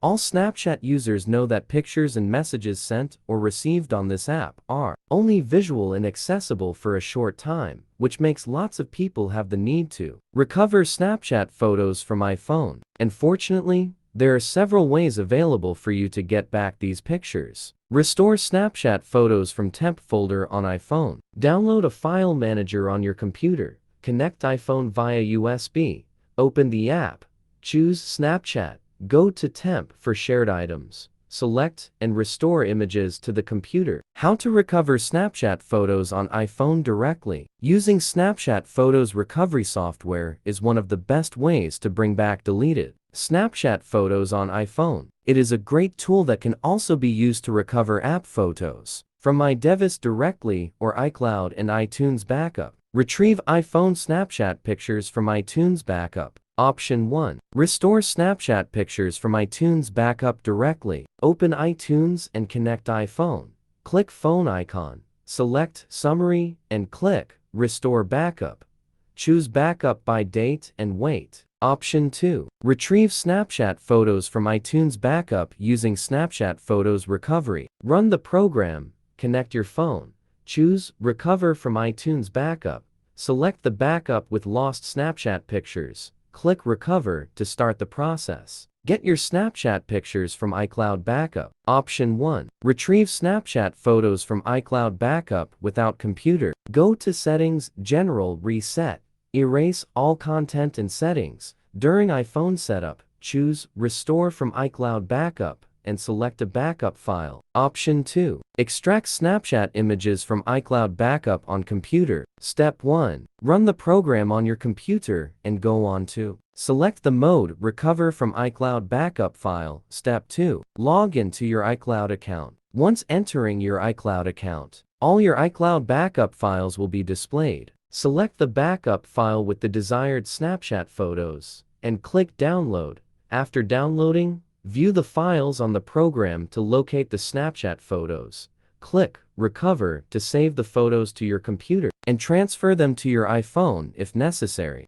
All Snapchat users know that pictures and messages sent or received on this app are only visual and accessible for a short time, which makes lots of people have the need to recover Snapchat photos from iPhone. And fortunately, there are several ways available for you to get back these pictures. Restore Snapchat photos from Temp Folder on iPhone. Download a file manager on your computer. Connect iPhone via USB. Open the app. Choose Snapchat. Go to Temp for shared items. Select and restore images to the computer. How to recover Snapchat photos on iPhone directly. Using Snapchat Photos recovery software is one of the best ways to bring back deleted Snapchat photos on iPhone. It is a great tool that can also be used to recover app photos from my device directly or iCloud and iTunes backup. Retrieve iPhone Snapchat pictures from iTunes backup. Option 1. Restore Snapchat pictures from iTunes backup directly. Open iTunes and connect iPhone. Click phone icon. Select Summary and click Restore Backup. Choose Backup by date and wait. Option 2. Retrieve Snapchat photos from iTunes backup using Snapchat Photos Recovery. Run the program. Connect your phone. Choose Recover from iTunes backup. Select the backup with lost Snapchat pictures. Click Recover to start the process. Get your Snapchat pictures from iCloud backup. Option 1. Retrieve Snapchat photos from iCloud backup without computer. Go to Settings, General, Reset. Erase all content and settings. During iPhone setup, choose Restore from iCloud backup and select a backup file. Option 2. Extract Snapchat images from iCloud backup on computer. Step 1. Run the program on your computer and go on to select the mode Recover from iCloud backup file. Step 2. Log into your iCloud account. Once entering your iCloud account, all your iCloud backup files will be displayed. Select the backup file with the desired Snapchat photos and click Download. After downloading, view the files on the program to locate the Snapchat photos. Click Recover to save the photos to your computer and transfer them to your iPhone if necessary.